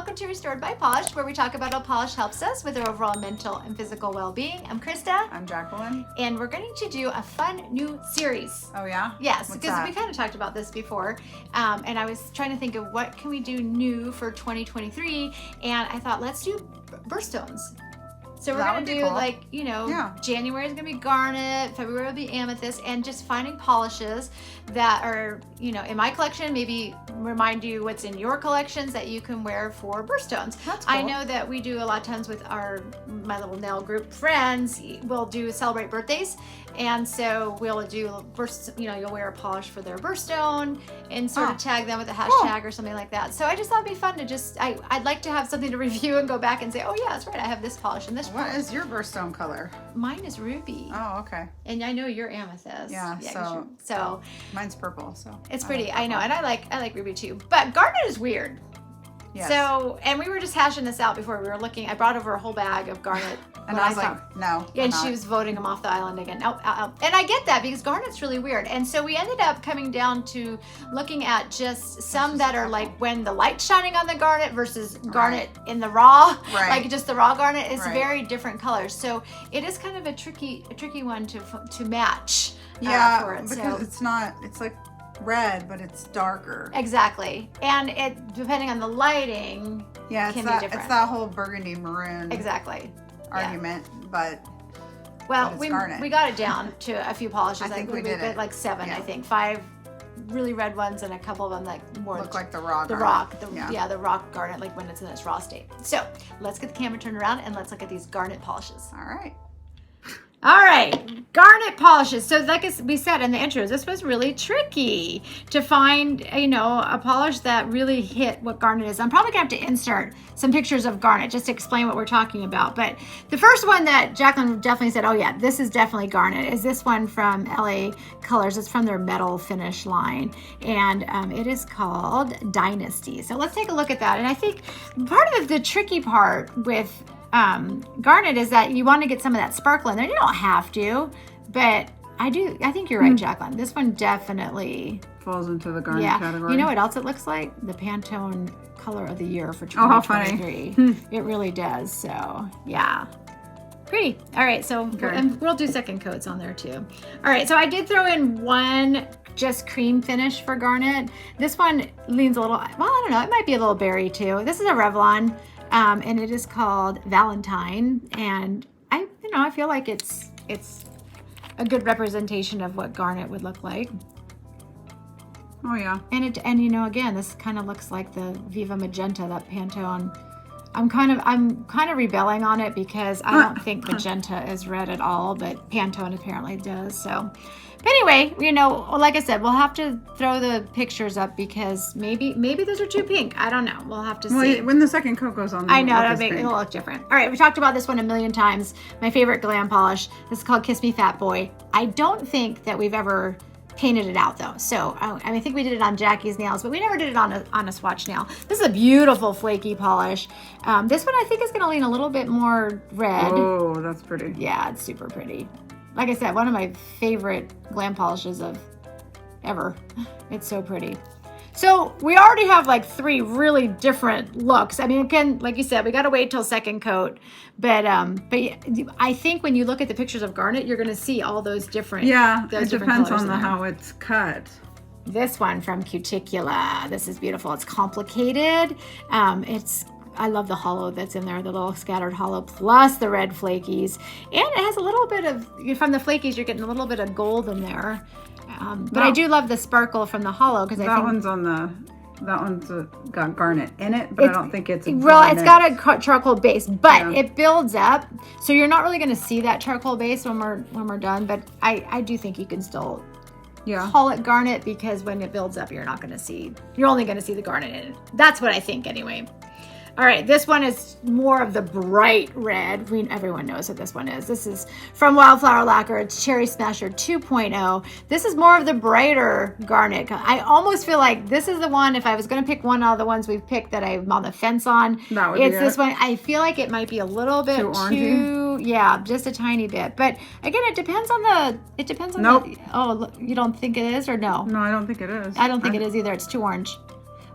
welcome to Restored by Polished, where we talk about how polish helps us with our overall mental and physical well-being. I'm Krista. I'm Jacqueline. And we're going to do a fun new series. Oh yeah? Yes, because we kind of talked about this before. And I was trying to think of what can we do new for 2023. And I thought, let's do birthstones. So we're going to do cool. January is going to be garnet, February will be amethyst, and just finding polishes that are, in my collection, maybe remind you what's in your collections that you can wear for birthstones. That's cool. I know that we do a lot of times with my little nail group friends, we'll do celebrate birthdays. And so we'll do you'll wear a polish for their birthstone and sort of tag them with a hashtag or something like that. So I just thought it'd be fun to I'd like to have something to review and go back and say, oh yeah, that's right, I have this polish and this polish. What is your birthstone color? Mine is ruby. Oh, okay. And I know you're amethyst. Yeah, so mine's purple, so. It's pretty, I know, and I like ruby too. But garnet is weird. Yes. So, and we were just hashing this out before we were looking. I brought over a whole bag of garnet. And I was like, no. Yeah, and she was voting them off the island again. No. And I get that because garnet's really weird. And so we ended up coming down to looking at just some that are like when the light's shining on the garnet versus garnet in the raw. Right. Like just the raw garnet is very different colors. So it is kind of a tricky one to match. Yeah, for it. Because it's like red, but it's darker. Exactly. And it, depending on the lighting, can be different. It's that whole burgundy maroon argument, but we got it down to a few polishes. I think we did like 7, I think. 5 really red ones and a couple of them that more look like the raw the rock garnet, like when it's in its raw state. So let's get the camera turned around and let's look at these garnet polishes. All right, garnet polishes. So like we said in the intros, this was really tricky to find, a polish that really hit what garnet is. I'm probably gonna have to insert some pictures of garnet just to explain what we're talking about. But the first one that Jacqueline definitely said, oh yeah, this is definitely garnet, is this one from LA Colors. It's from their metal finish line. And it is called Dynasty. So let's take a look at that. And I think part of the tricky part with garnet is that you want to get some of that sparkle in there. You don't have to, but I think you're right, Jacqueline. This one definitely falls into the garnet category. You know what else it looks like? The Pantone color of the year for 2023. Oh, how funny. It really does. So yeah, pretty. All right, so we'll do second coats on there too. All right, so I did throw in one just cream finish for garnet. This one leans a little, well, I don't know, it might be a little berry too. This is a Revlon. And it is called Valentine, and I feel like it's a good representation of what garnet would look like. Oh yeah. And again, this kind of looks like the Viva Magenta, that Pantone. I'm kind of rebelling on it because I don't think magenta is red at all, but Pantone apparently does. So. But anyway, like I said, we'll have to throw the pictures up because maybe those are too pink. I don't know. We'll have to see. When the second coat goes on, I know, it'll look different. All right, we talked about this one a million times. My favorite Glam polish. This is called Kiss Me Fat Boy. I don't think that we've ever painted it out though. So I think we did it on Jackie's nails, but we never did it on a swatch nail. This is a beautiful flaky polish. This one I think is going to lean a little bit more red. Oh, that's pretty. Yeah, it's super pretty. Like I said, one of my favorite Glam polishes of ever. It's so pretty. So we already have like 3 really different looks. I mean, again, like you said, we got to wait till second coat. But I think when you look at the pictures of garnet, you're going to see all those different. Yeah, it depends on how it's cut. This one from Cuticula. This is beautiful. It's complicated. I love the hollow that's in there, the little scattered hollow, plus the red flakies. And it has a little bit of, from the flakies, you're getting a little bit of gold in there. But I do love the sparkle from the hollow because that one's got garnet in it, but I don't think it's garnet. Well, it's got a charcoal base, but it builds up. So you're not really going to see that charcoal base when we're done. But I do think you can still call it garnet because when it builds up, you're only going to see the garnet in it. That's what I think anyway. All right, this one is more of the bright red. Everyone knows what this one is. This is from Wildflower Lacquer. It's Cherry Smasher 2.0. This is more of the brighter garnet. I almost feel like this is the one, if I was going to pick one out of the ones we've picked that I'm on the fence on, it's this one. I feel like it might be a little bit too just a tiny bit. But again, it depends on the, you don't think it is or no? No, I don't think it is. I don't think it is either. It's too orange.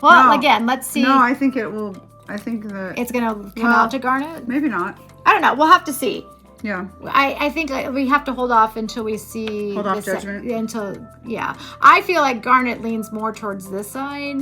Well, again, let's see. No, I think it will I think that it's going to come out to garnet. Maybe not. I don't know. We'll have to see. Yeah. I think we have to hold off until we see. Hold off judgment. Yeah. I feel like garnet leans more towards this side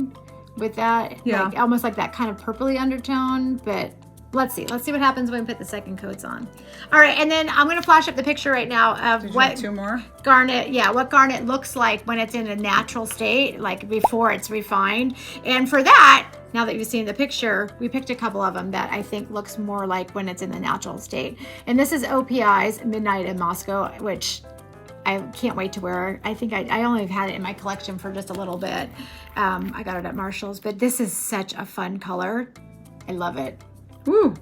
with that. Yeah. Like, almost like that kind of purpley undertone, but let's see. Let's see what happens when we put the second coats on. All right, and then I'm going to flash up the picture right now of what two more garnet. Yeah, what garnet looks like when it's in a natural state, like before it's refined. And for that, now that you've seen the picture, we picked a couple of them that I think looks more like when it's in the natural state. And this is OPI's Midnight in Moscow, which I can't wait to wear. I think I only have had it in my collection for just a little bit. I got it at Marshall's, but this is such a fun color. I love it. Woo.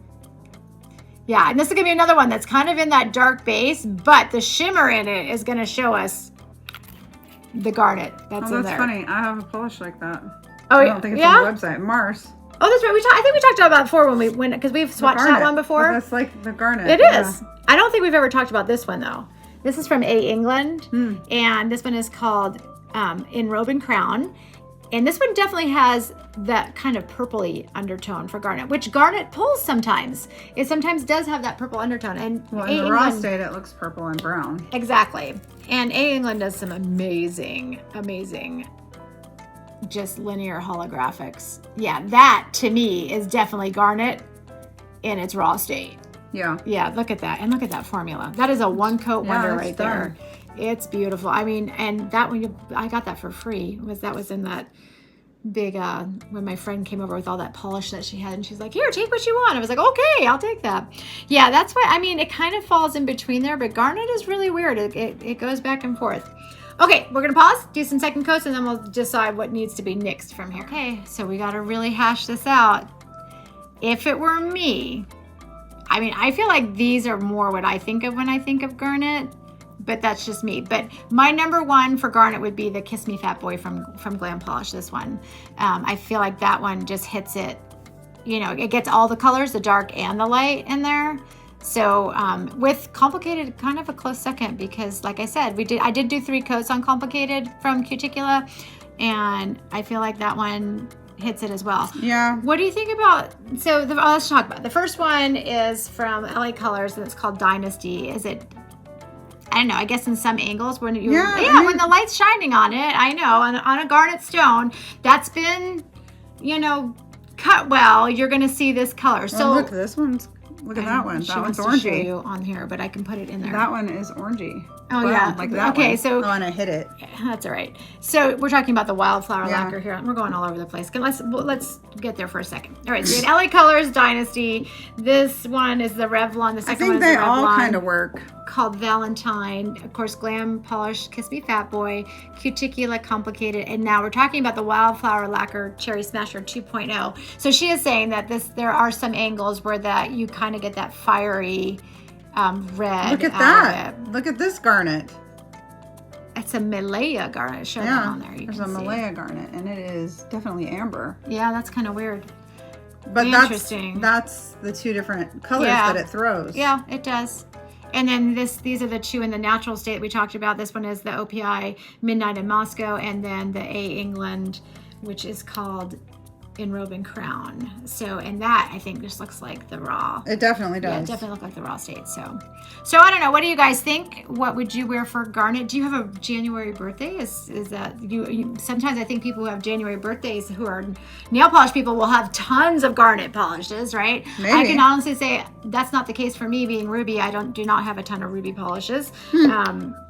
Yeah, and this is gonna be another one that's kind of in that dark base, but the shimmer in it is gonna show us the garnet that's in there. That's funny. I have a polish like that. Oh, I don't think it's on the website. Mars. Oh, that's right. I think we talked about it before because we've swatched that one before. But that's like the garnet. It is. I don't think we've ever talked about this one though. This is from AEngland, and this one is called In Robe and Crown. And this one definitely has that kind of purpley undertone for garnet, which garnet pulls sometimes. It sometimes does have that purple undertone. And well, in the raw state, it looks purple and brown. Exactly. And AEngland does some amazing, amazing just linear holographics. Yeah, that to me is definitely garnet in its raw state. Yeah. Yeah, look at that. And look at that formula. That is a one coat wonder right there. It's beautiful. I mean, and that one, I got that for free. That was in that big, when my friend came over with all that polish that she had, and she's like, here, take what you want. I was like, okay, I'll take that. Yeah, that's why, I mean, it kind of falls in between there, but garnet is really weird. It goes back and forth. Okay, we're gonna pause, do some second coats, and then we'll decide what needs to be nixed from here. Okay, so we gotta really hash this out. If it were me, I mean, I feel like these are more what I think of when I think of garnet, but that's just me. But my number one for garnet would be the Kiss Me Fat Boy from Glam Polish, this one. I feel like that one just hits it, you know, it gets all the colors, the dark and the light in there. So with Complicated, kind of a close second, because like I said, I did do 3 coats on Complicated from Cuticula, and I feel like that one hits it as well. Yeah. What do you think about, so let's talk about it. The first one is from LA Colors, and it's called Dynasty. Is it, I don't know, I guess in some angles when you, when the light's shining on it, I know, on a garnet stone, that's been, you know, cut well, you're gonna see this color. So look, this one's, look at that one. That one's orangey. Show you on here, but I can put it in there. That one is orangey. Oh, yeah. Like that okay, one. So. Oh, and I hit it. That's all right. So we're talking about the Wildflower lacquer here. We're going all over the place. Let's get there for a second. All right, so we had LA Colors Dynasty. This one is the Revlon. The second one is the Revlon. I think they all kind of work. Called Valentine. Of course, Glam Polish, Kiss Me Fat Boy, Cuticula Complicated, and now we're talking about the Wildflower Lacquer Cherry Smasher 2.0. So she is saying that there are some angles where that you kind of get that fiery red. Look at that. Look at this garnet. It's a Malaya garnet. Show that on there. There's a Malaya garnet, and it is definitely amber. Yeah, that's kind of weird. But interesting. That's the 2 different colors that it throws. Yeah, it does. And then these are the 2 in the natural state we talked about. This one is the OPI Midnight in Moscow, and then the AEngland, which is called In Robe and Crown. So, and that I think just looks like the raw. It definitely does. Yeah, it definitely looks like the raw state. So I don't know. What do you guys think? What would you wear for garnet? Do you have a January birthday? Is that you? Sometimes I think people who have January birthdays who are nail polish people will have tons of garnet polishes, right? Maybe. I can honestly say that's not the case for me, being ruby. I do not have a ton of ruby polishes.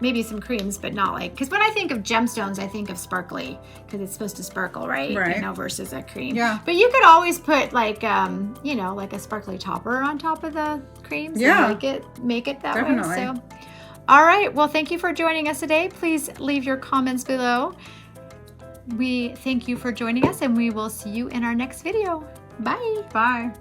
Maybe some creams, but not like, because when I think of gemstones, I think of sparkly, because it's supposed to sparkle, right? Right. You know, versus a cream. Yeah. But you could always put like, you know, like a sparkly topper on top of the creams. Yeah. And make it that Definitely. way. So, all right. Well, thank you for joining us today. Please leave your comments below. We thank you for joining us, and we will see you in our next video. Bye. Bye.